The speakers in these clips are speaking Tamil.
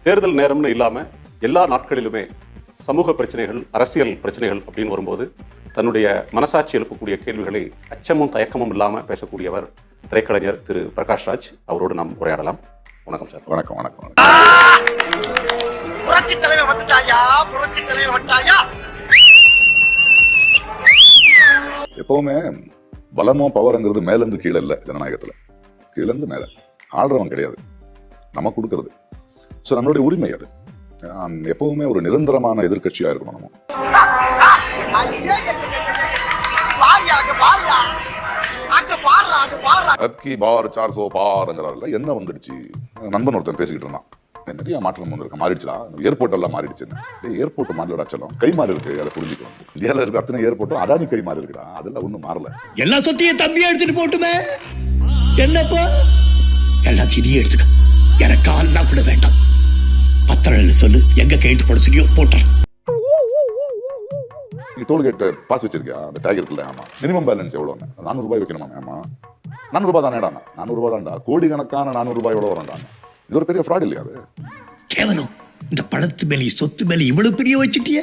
தேர்தல் நேரம்னு இல்லாம எல்லா நாட்களிலுமே சமூக பிரச்சனைகள், அரசியல் பிரச்சனைகள் அப்படின்னு வரும்போது தன்னுடைய மனசாட்சி எழுப்பக்கூடிய கேள்விகளை அச்சமும் தயக்கமும் இல்லாம பேசக்கூடியவர் திரைக்கலைஞர் திரு பிரகாஷ் ராஜ். அவரோடு நாம் உரையாடலாம். வணக்கம் சார். வணக்கம். வணக்கம். புரட்சி தலைவர் வந்துட்டாயா, புரட்சி தலைவர் வந்துட்டாயா. எப்பவுமே பலமோ பவர்ங்கிறது மேல இருந்து கீழே இல்ல. ஜனநாயகத்துல கீழ இருந்து மேல ஆள்றவன் கிடையாது, நம்ம கொடுக்கறது. சோ நம்மளுடைய உரிமை அது. எப்பவுமே ஒரு நிரந்தரமான எதிர்கட்சியா இருக்கணும் நம்ம. அப்கி பார் 400 பார்ங்கிறாருல என்ன வந்துடுச்சு? நண்பன் ஒருத்தன் பேசிக்கிட்டு இருந்தான், நிறைய மாற்றம் வந்திருக்கு, மாறிடுச்சுடா, ஏர்போர்ட் எல்லாம் மாறிடுச்சு. ஏர்போர்ட் மாறலடா செல்லம், கை மாறி இருக்கு, அதை புரிஞ்சுக்கணும். இந்தியாவில் இருக்க அத்தனை ஏர்போர்ட்டும் அதானி கை மாறி இருக்குடா, அதெல்லாம் ஒண்ணும் மாறல. எல்லா சொத்தையும் தம்பியா எடுத்துட்டு போட்டுமே, என்னப்பா எல்லாத்தையும் நீ எடுத்துக்க, எனக்கு ஆள் தான் கூட வேண்டாம். பத்திரம் சொல்லு, எங்க கையெழுத்து போட சொல்லியோ போட்டேன். நீ டோல்கேட் பாஸ் வச்சிருக்கியா? அந்த டேக் இருக்குல்ல, ஆமா. மினிமம் பேலன்ஸ் எவ்வளவு? 400 ரூபாய் வைக்கணுமா? ஆமா, 400 ரூபாய் தானேடா. 400 ரூபாய் தான்டா, கோடி கணக்கான 400 ரூபாய் எவ்வளவு வரண்டாங்க. இது ஒரு பெரிய ஃப்ராட் இல்லையா? அது கேவலம். இந்த பணத்து மேலே சொத்து மேலே இவ்வளவு பெரிய வச்சுட்டியே.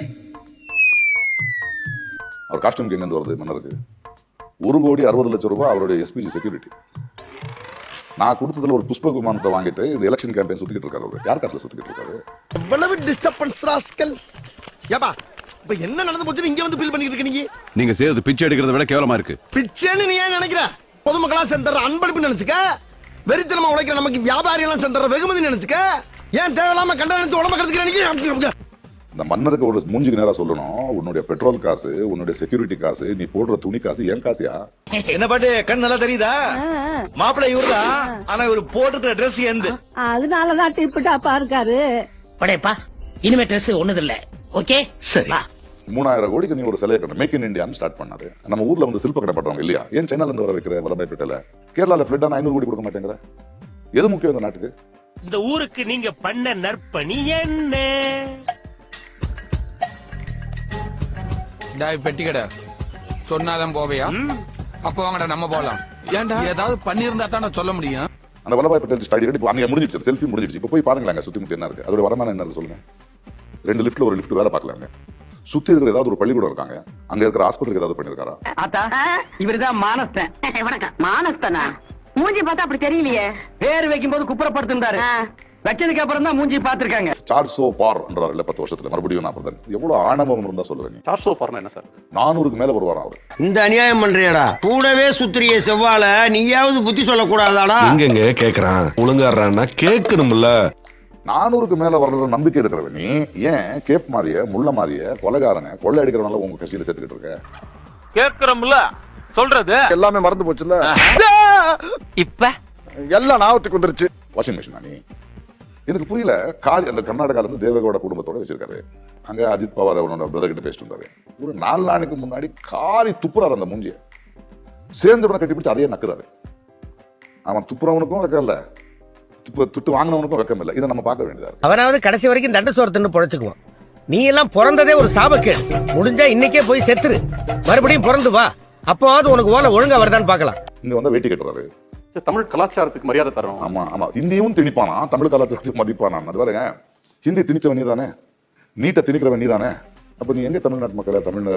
அவர் காஸ்டியூம் எங்க இருந்து வருது? மன்னருக்கு 1,60,00,000 ரூபாய் அவருடைய எஸ்பிஜி செக்யூரிட்டி. நான் கொடுத்ததுல ஒரு புஷ்ப விமானத்தை வாங்கிட்டு இந்த எலெக்ஷன் கேம்பெயின் சுத்திக்கிட்டு இருக்காரு. அவர் யார் காசுல சுத்திக்கிட்டு இருக்காரு? எவ்வளவு டிஸ்டர்பன்ஸ் ராஸ்கல். ஏப்பா, இப்ப என்ன நடந்து போச்சு இங்க வந்து ஃபீல் பண்ணிட்டு இருக்கீங்க? நீங்க செய்யறது பிச்சை எடுக்கிறத விட கேவலமா இருக்கு. பிச்சைன்னு நீ ஏன் நினைக்கிற? பொதுமக்களா சென்ற அன்பளிப்பு நினைச்சுக்க, வெறித்தனமா உழைக்கிற நமக்கு வியாபாரி எல்லாம் சென்ற வெகுமதி நினைச்சுக்க. ஏன் தேவையில்லாம கண்ட நினைச்சு உடம்ப கருத்துக்கிறீங்க? இந்த மன்னருக்கு ஒரு மூஞ்சுக்கு நேரா சொல்லணும், உன்னுடைய பெட்ரோல் காசு, உன்னுடைய செக்யூரிட்டி காசு, நீ போடுற துணி காசு ஏன் காசியா? என்ன பாட்டு கண் நல்லா தெரியுதா? மாப்பிள்ளை இவருதா, ஆனா இவரு போட்டுக்கிற ட்ரெஸ் எந்த அதனாலதான் டிப்பு டாப்பா இருக்காரு. படையப்பா, இனிமே ட்ரெஸ் ஒண்ணுது இல்ல. ஓகே சரி. 3000 கோடிக்கு நீ ஒரு சிலையை கட்டணும். மேக் இன் இந்தியான்னு ஸ்டார்ட் பண்ணாரு. நம்ம ஊர்ல வந்து சில்ப கடை பண்றவங்க இல்லையா? ஏன் சைனால இருந்து வர வைக்கிற வல்லபாய்பேட்டையில? கேரளால ஃபிளட் 500 கோடி கொடுக்க மாட்டேங்கிற? எது முக்கியம் இந்த நாட்டுக்கு? இந்த ஊருக்கு நீங்க பண்ண நற்பணி என்ன? பெட்டி கடை சொன்னாதான் போவையா? அப்ப வாங்கடா நம்ம போலாம். ஏன்டா ஏதாவது பண்ணியிருந்தா தான் நான் சொல்ல முடியும். அந்த வல்லபாய்பேட்டை ஸ்டடி அங்க முடிஞ்சிருச்சு, செல்ஃபி முடிஞ்சிருச்சு. இப்ப போய் பாருங்களேன் சுத்தி முத்தி என்ன இருக்கு, அதோட வருமானம் என்ன இருக்கு சொல்லுங்க. 2 லிஃப்ட்ல ஒரு லிஃப்ட் வேலை பார்க்கலாங்க. சுத்தி இருக்கிற ஏதாவது ஒரு பள்ளிக்கூடம் இருக்காங்க, அங்க இருக்கிற ஆஸ்பத்திரிக்கு ஏதாவது பண்ணிருக்காரா? இவருதான் மானஸ்தன். வணக்கம். மானஸ்தனா? மூஞ்சி பார்த்தா அப்படி தெரியலையே. பேர் வைக்கும் போது குப்புறப்படுத்திருந்தாரு, வச்சதுக்கு அப்புறம் தான் மூஞ்சி பாத்துருக்காங்க. 400 பார்ன்றாரு இல்ல 10 வருஷத்துல, மறுபடியும் 40. எவ்வளவு ஆணவம் இருந்தா சொல்லுவேன். 400 பார்னா என்ன சார்? 400க்கு மேல வருவாரா அவர்? இந்த அநியாயம் பண்றியடா, கூடவே சுத்திரிய செவ்வால நீயாவது புத்தி சொல்ல கூடாதாடா? எங்கெங்க கேக்குறான், ஒழுங்காடுறான்னா கேட்கணும்ல. 400க்கு மேல வர்ற நம்பிக்கை இருக்கிறவன் நீ ஏன் கேப் மாறிய, முள்ள மாறிய, கொலைகாரனை, கொள்ளை அடிக்கிறவனால உங்க கட்சியில சேர்த்துக்கிட்டு இருக்க? கேக்குறோம்ல, சொல்றது எல்லாமே மறந்து போச்சுல்ல. இப்ப எல்லாம் ஞாபகத்துக்கு வந்துருச்சு. வாஷிங் மிஷின் நீ எனக்கு புரியல. அந்த கர்நாடகால இருந்து தேவகவுட குடும்பத்தோட வச்சிருக்காரு. அங்க அஜித் பவார் அவனோட பிரதர் கிட்ட பேசிட்டு இருந்தாரு. ஒரு 4 நாளைக்கு முன்னாடி காரி துப்புறாரு அந்த மூஞ்சிய. சேர்ந்தவனை கட்டி பிடிச்சு அதையே நக்குறாரு. அவன் துப்புறவனுக்கும் வெக்கம் இல்ல, துட்டு வாங்கினவனுக்கும் வெக்கம் இல்ல. இதை நம்ம பார்க்க வேண்டியதா. அவனாவது கடைசி வரைக்கும் தண்ட சோரத்துன்னு பொழைச்சுக்குவான். நீ எல்லாம் பிறந்ததே ஒரு சாபக்கேடு. முடிஞ்சா இன்னைக்கே போய் செத்துரு, மறுபடியும் பிறந்து வா. அப்போவாது உனக்கு ஓலை ஒழுங்கா வருதான்னு பார்க்கலாம். இங்க வந்து வேட்டி கட்டுறாரு. தமிழ் கலாச்சாரத்துக்கு மரியாதை தரணும். ஆமா ஆமா, ஹிந்தியும் திணிப்பானா, தமிழ் கலாச்சாரத்துக்கு மதிப்பானா? அது பாருங்க, ஹிந்தி திணிச்சவன் நீ தானே, நீட்டை திணிக்கிறவன் நீ தானே. அப்ப நீ எங்க தமிழ்நாட்டு மக்களை, தமிழ்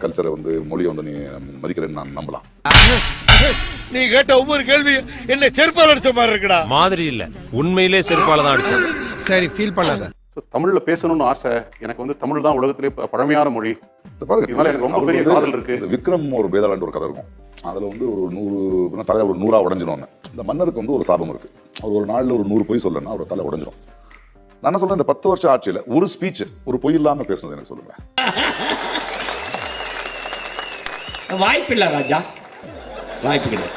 கல்ச்சரை வந்து மொழியை வந்து நீ மதிக்கிறேன்னு நான் நம்பலாம்? நீ கேட்ட ஒவ்வொரு கேள்வி என்ன செருப்பால் அடிச்ச மாதிரி இருக்குடா. மாதிரி இல்ல, உண்மையிலே செருப்பால தான் அடிச்சது. சரி, ஃபீல் பண்ணாத. தமிழ்ல பேசணும்னு ஆசை. எனக்கு வந்து தமிழ் தான் உலகத்திலே பழமையான மொழி. இதனால எனக்கு ரொம்ப பெரிய காதல் இருக்கு. விக்ரம் ஒரு பேதாளாண்டு ஒரு கதை இருக்கும். அதுல வந்து ஒரு 100 தலை ஒரு 100 உடஞ்சிடும். இந்த மன்னருக்கு வந்து ஒரு சாபம் இருக்கு. அவர் ஒரு நாள்ல ஒரு 100 பொய் சொல்லணும்னா அவர் தலை உடஞ்சிடும். நான் என்ன சொல்றேன், இந்த 10 வருஷம் ஆட்சியில ஒரு ஸ்பீச், ஒரு பொய் இல்லாம பேசுனது எனக்கு சொல்லுங்க. வாய்ப்பு இல்ல ராஜா, வாய்ப்பு கிடையாது.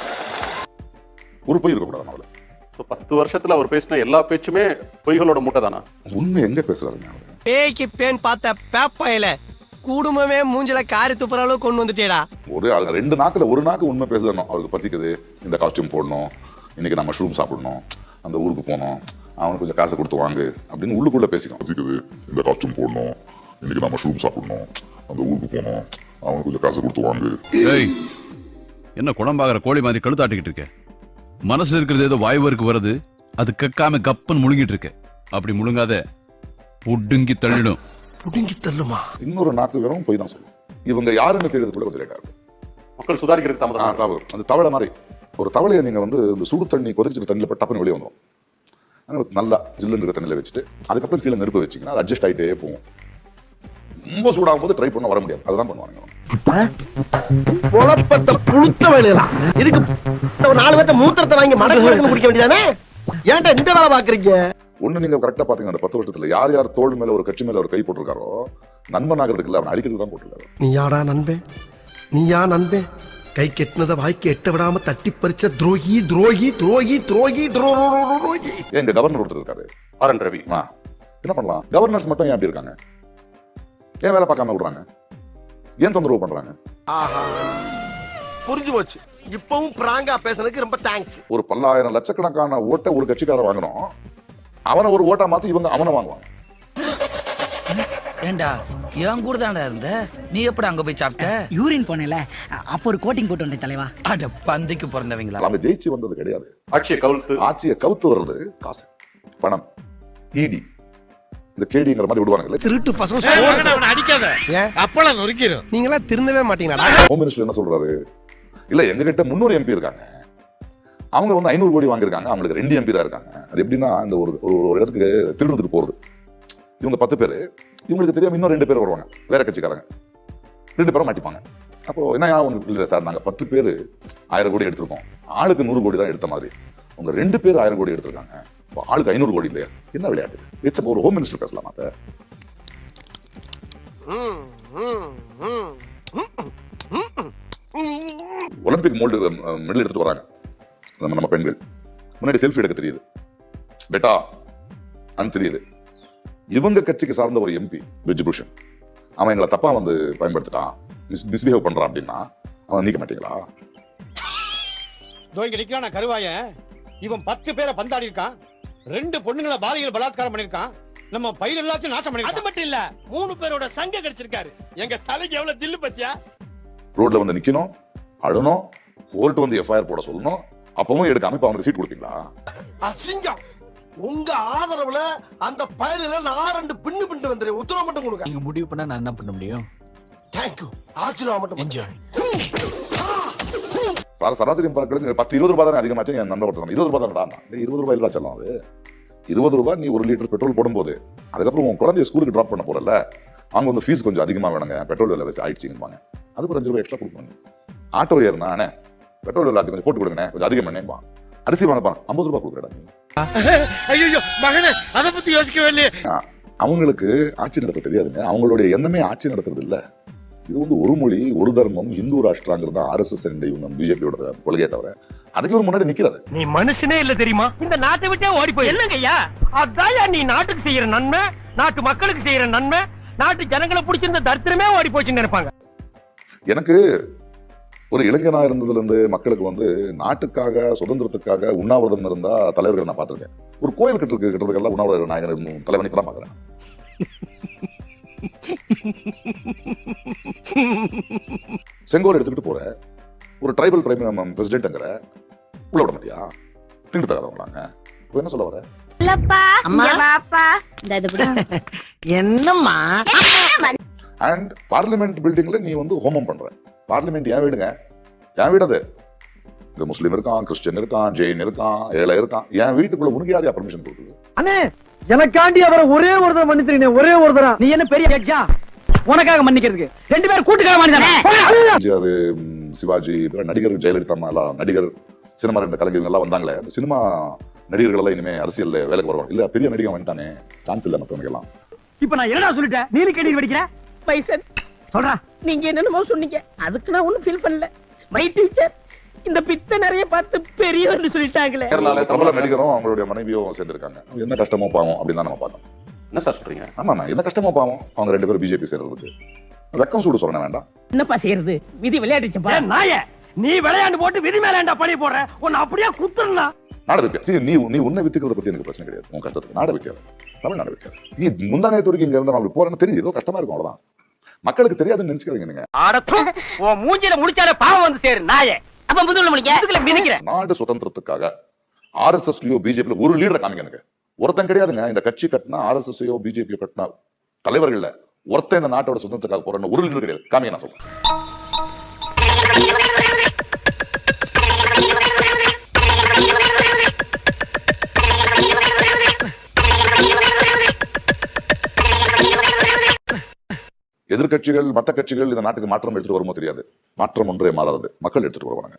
ஒரு பொய் இருக்கக்கூடாது அவள. 10 வருஷத்துல அவர் பேசின எல்லா பேச்சுமே பொய்களோட மூட்டை தானா? உண்மை எங்க பேசுறாருங்க? பேய்க்கு பேன் பார்த்த பேப்பாயில குடும்பமே மூஞ்சில காரி துப்புற அளவுக்கு கொண்டு வந்துட்டேடா. ஒரு 2 நாக்குல ஒரு நாக்கு உண்மை பேசணும். அவருக்கு பசிக்குது, இந்த காஸ்டியூம் போடணும், இன்னைக்கு நம்ம மஷ்ரூம் சாப்பிடணும், அந்த ஊருக்கு போனோம், அவனுக்கு கொஞ்சம் காசை கொடுத்து வாங்கு அப்படின்னு உள்ளுக்குள்ள பேசிக்கணும். பசிக்குது, இந்த காஸ்டியூம் போடணும், இன்னைக்கு நம்ம மஷ்ரூம் சாப்பிடணும், அந்த ஊருக்கு போனோம், அவனுக்கு கொஞ்சம் காசை கொடுத்து வாங்கு. என்ன குழம்பாகிற கோழி மாதிரி கழுத்தாட்டிக்கிட்டு இருக்க? மனசுல இருக்கிறது ஏதோ வாய்வருக்கு வருது, அது கேட்காம கப்பன் முழுங்கிட்டு இருக்க. அப்படி முழுங்காத புடுங்கி தள்ளிடும். புடுங்கி தள்ளுமா? இன்னொரு நாக்கு வெறும் போய் தான் சொல்லும். இவங்க யாருன்னு தெரியுது கூட கொஞ்சம் லேட்டா இருக்கும். மக்கள் சுதாரிக்கிறதுக்கு தாமதம். தவறு. அந்த தவளை மாதிரி ஒரு தவளையை நீங்க வந்து இந்த சுடு தண்ணி கொதிச்சிட்டு தண்ணியில் போட்டு டப்புன்னு வெளியே வந்துடும். நல்லா ஜில்லுன்னு இருக்கிற தண்ணியில் வச்சுட்டு அதுக்கப்புறம் கீழே நெருப்பு வச்சிங்கன்னா அது அட்ஜஸ்ட் ஆகிட்டே போகும். ரொம்ப சூடாகும் போது ட்ரை பண்ண வர முடியாது. அதுதான் பண்ணுவாங்க. குழப்பத்தை புழுத்த வேலையலாம். இதுக்கு ஒரு 4 பேர்த்த மூத்திரத்தை வாங்கி மடக்கு குடிக்க வேண்டியதானே? ஏன்டா இந்த வேலை பாக்குறீங்க? ஒண்ணு நீங்க கரெக்டா பாத்தீங்க, அந்த 10 வருஷத்துல யார் யார் தோல் மேல ஒரு கட்சி மேல ஒரு கை போட்டிருக்காரோ நண்பன் ஆகிறதுக்கு இல்ல, அவன் அடிக்கிறதுக்கு தான் போட்டிருக்காரு. நீ யாடா நண்பே? நீ யா நண்பே? கை கெட்டினதை வாய்க்கு எட்ட விடாம தட்டி பறிச்ச துரோகி துரோகி துரோகி துரோகி துரோகி. எங்க கவர்னர் ஒருத்தர் இருக்காரு, ஆர்.என். ரவி. என்ன பண்ணலாம்? கவர்னர்ஸ் மட்டும் ஏன் அப்படி இருக்காங்க? ஏன் வேலை பார்க்காம விடுறாங்க? ஏன் தொந்தரவு பண்றாங்க? புரிஞ்சு போச்சு. இப்பவும் பிராங்கா பேசுறதுக்கு ரொம்ப தேங்க்ஸ். ஒரு 10,000 லட்சக்கணக்கான ஓட்டை ஒரு கட்சிக்காரர் வாங்கணும், அவனை ஒரு ஓட்டா மாத்தி இவங்க அவனை வாங்குவாங்க. ஏண்டா என் கூட தான்டா இருந்த, நீ எப்படி அங்க போய் சாப்பிட்ட? யூரின் போனேல, அப்போ ஒரு கோட்டிங் போட்டு வந்தேன் தலைவா. அட பந்திக்கு பிறந்தவங்களா? அவங்க ஜெயிச்சு வந்தது கிடையாது. ஆட்சியை கவுத்து வர்றது காசு, பணம், ஈடி, இந்த கேடிங்கிற மாதிரி விடுவாங்க. திருட்டு பசங்க அடிக்காத, அப்பளம் நொறுக்கிடும். நீங்களா திருந்தவே மாட்டீங்களா? ஹோம் மினிஸ்டர் என்ன சொல்றாரு? இல்ல, எங்க கிட்ட 300 MP இருக்காங்க, அவங்க வந்து 500 கோடி வாங்கியிருக்காங்க, அவங்களுக்கு 2 MP தான் இருக்காங்க. அது எப்படின்னா, இந்த ஒரு இடத்துக்கு திருடுறதுக்கு போறது, இவங்க 10 பேர், இவங்களுக்கு தெரியாம இன்னும் 2 பேர் வருவாங்க, வேற கட்சிக்காரங்க, 2 பேரும் மாட்டிப்பாங்க. அப்போ என்ன ஒன்று இல்லை சார், நாங்க 10 பேர் 1000 கோடி எடுத்திருக்கோம், ஆளுக்கு 100 கோடி தான் எடுத்த மாதிரி. உங்க 2 பேர் 1000 கோடி எடுத்திருக்காங்க, இப்போ ஆளுக்கு 500 கோடி இல்லையா? என்ன விளையாட்டு? இட்ஸ் ஒரு ஹோம் மினிஸ்டர் பேசலாமா? ஒலிம்பிக் மோல்டு மெடல் எடுத்துட்டு வராங்க நம்ம பெண்கள். முன்னாடி செல்ஃபி எடுக்க தெரியுது, பெட்டா அன்னு தெரியுது. இவங்க கட்சிக்கு சார்ந்த ஒரு MP பிரிஜ்பூஷன், அவன் எங்களை தப்பா வந்து பயன்படுத்திட்டான், மிஸ்பிஹேவ் பண்றான் அப்படின்னா அவன் நீக்க மாட்டீங்களா? இங்க நிக்கிறான கருவாய, இவன் 10 பேரை பந்தாடி இருக்கான், 2 பொண்ணுங்களை பாலியல் பலாத்காரம் பண்ணிருக்கான், நம்ம பயிர் எல்லாத்தையும் நாசம் பண்ணிருக்கான். அது மட்டும் இல்ல, 3 பேரோட சங்க கிடைச்சிருக்காரு. எங்க தலைக்கு எவ்வளவு தில்லு பத்தியா? ரோட்ல வந்து நிக்கணும், அழணும், கோர்ட் வந்து FIR போட சொல்லணும், அப்பவும் எடுக்காம இப்ப அவனுக்கு சீட் கொடுப்பீங்களா? அசிங்கம். உங்க ஆதரவுல அந்த பயலில நான் 2 பின்னு பின்னு வந்துறேன். உத்தரவு மட்டும் கொடுங்க. நீங்க முடிவு பண்ணா நான் என்ன பண்ண முடியும்? Thank you. ஆசீர்வாதம் மட்டும். என்ஜாய். சராசரி மக்களுக்கு 10-20 ரூபாய் தானே அதிகமாச்சு. என் நண்பர் ஒருத்தர் 20 ரூபாய் தான், 20 ரூபாய் இல்லா சொல்லலாம். அது 20 ரூபாய் நீ 1 லிட்டர் பெட்ரோல் போடும்போது, அதுக்கப்புறம் உன் குழந்தைய ஸ்கூலுக்கு டிராப் பண்ண போறல, அவங்க வந்து ஃபீஸ் கொஞ்சம் அதிகமா வேணுங்க, பெட்ரோல் விலை ஆயிடுச்சுங்க, அதுக்கு ஒரு 5 ரூபாய் எக்ஸ்ட்ரா கொடுப்பாங்க. ஆட்டோ ஏறுனா பெட்ரோல் விலை கொஞ்சம் போட்டு கொடுங்க, கொஞ்சம் அதிகம் பண்ணேன். அரிசி வாங்கப்பாங்க, 50 ரூபாய் கொடுக்குறேன். ஐயோ மகனே, அதை பத்தி யோசிக்கவே இல்லையே. அவங்களுக்கு ஆட்சி நடத்த தெரியாதுங்க, அவங்களுடைய எண்ணமே ஆட்சி நடத்துறது இல்ல. இது வந்து ஒரு மொழி ஒரு தர்மம் இந்து ராஷ்டிராங்கிறது RSS இவங்க பிஜேபியோட கொள்கையை தவிர அதுக்கு ஒரு முன்னாடி நிக்கிறது. நீ மனுஷனே இல்ல தெரியுமா? இந்த நாட்டை விட்டே ஓடி போய் என்னங்கய்யா? அதான் நீ நாட்டுக்கு செய்யற நன்மை, நாட்டு மக்களுக்கு செய்யற நன்மை, நாட்டு ஜனங்களை பிடிச்சிருந்த தரித்திரமே ஓடி போச்சுன்னு நினைப்பாங்க. எனக்கு ஒரு இளைஞனா இருந்ததுல இருந்து மக்களுக்கு வந்து நாட்டுக்காக சுதந்திரத்துக்காக உண்ணாவிரதம் இருந்தா தலைவர்கள் நான் பார்த்திருக்கேன். ஒரு கோயில் கட்டுறதுக்கெல்லாம் உண்ணாவிரத நாயகர் தலைவனை இப்ப தான் பாக்குறேன். செங்கோல் எடுத்துக்கிட்டு போற ஒரு ட்ரைபல் பிரைம் பிரசிடென்ட்ங்கிற உள்ள விட மாட்டியா? திண்டு தராதவங்களாங்க. இப்ப என்ன சொல்ல வர? என்னம்மா? அண்ட் பார்லிமெண்ட் பில்டிங்ல நீ வந்து ஹோமம் பண்ற. பார்லிமெண்ட் என் வீடுங்க, என் வீடு அது. இங்க முஸ்லீம் இருக்கான், கிறிஸ்டியன் இருக்கான், ஜெயின் இருக்கான், ஏழை இருக்கான். என் வீட்டுக்குள்ள உனக்கு யாரையா பர்மிஷன் கொடுக்குது? அண்ணே, எனக்காண்டி அவரை ஒரே ஒரு தடவை மன்னிச்சிருக்கீங்க, ஒரே ஒரு தடவை. நீ என்ன பெரிய ஜட்ஜா உனக்காக மன்னிக்கிறதுக்கு? 2 பேரும் கூட்டுக்காக மன்னிச்சாரு. சிவாஜி, நடிகர் ஜெயலலிதா எல்லாம், நடிகர் சினிமா ரெண்டு கலைஞர்கள் எல்லாம் வந்தாங்களே, அந்த சினிமா நடிகர்கள் எல்லாம் இனிமே அரசியல்ல வேலைக்கு வருவாங்க. இல்ல பெரிய நடிகை வந்துட்டானே, சான்ஸ் இல்ல மத்தவங்க எல்லாம். இப்ப நான் என்னடா சொல்லிட்டேன்? நீ கேடி வெடிக்கிற பைசன் சொல்றா. நீங்க என்னென்னமோ சொன்னீங்க, அதுக்கு நான் ஒண்ணும் ஃபீல் பண்ணல. மை டீச்சர் இந்த பித்த நிறைய பார்த்து பெரியவர்னு சொல்லிட்டாங்களே. பிரபல நடிகரும் அவங்களுடைய மனைவியும் சேர்ந்திருக்காங்க. என்ன கஷ்டமோ பாவம் அப்படின்னு தான் நம்ம பார்த்தோம். என்ன சார் சொல்றீங்க? ஆமா, என்ன கஷ்டமோ பாவம் அவங்க 2 பேரும் பிஜேபி சேர்றதுக்கு. வெக்கம் சூடு சொல்ல வேண்டாம். என்னப்பா செய்யறது? விதி விளையாடுச்சுப்பா. நாயே, நீ விளையாண்டு போட்டு விதி மேலேண்டா பழி போடுற. உன்னை அப்படியே குத்துறா. நாடு வைக்க நீ உன்னை வித்துக்கிறத பத்தி எனக்கு பிரச்சனை கிடையாது. உன் கஷ்டத்துக்கு நாடு வைக்காது, தமிழ்நாடு வைக்காது. நீ முந்தானே துறைக்கு இங்க இருந்தா அப்படி போறேன்னு தெரியுது, ஏதோ கஷ்டமா இருக்கும், அவ்வளவுதான். மக்களுக்கு தெரியாதுன்னு நினைச்சுக்காதீங்க நீங்க. உன் மூஞ்சில முடிச்சாலே பாவம் வந்து சேரு நாயே. அப்ப முதுகுல முடிக்க நாடு சுதந்திரத்துக்காக RSSலயோ பிஜேபில ஒரு லீடரை காமிங்க எனக்கு. ஒருத்தன் கிடையாதுங்க இந்த கட்சி கட்டினா RSSயோ பிஜேபியோ கட்டினா தலைவர்கள்ல ஒருத்தன் இந்த நாட்டோட சுதந்திரத்துக்காக போறேன்னு ஒரு லீடர் கிடையாது. காமிங்க நான் சொல்றேன். எதிர்கட்சிகள் மற்ற கட்சிகள் இந்த நாட்டுக்கு மாற்றம் எடுத்துட்டு வருமோ தெரியாது. மாற்றம் ஒன்றே மாறாதது, மக்கள் எடுத்துட்டு வருவாங்க.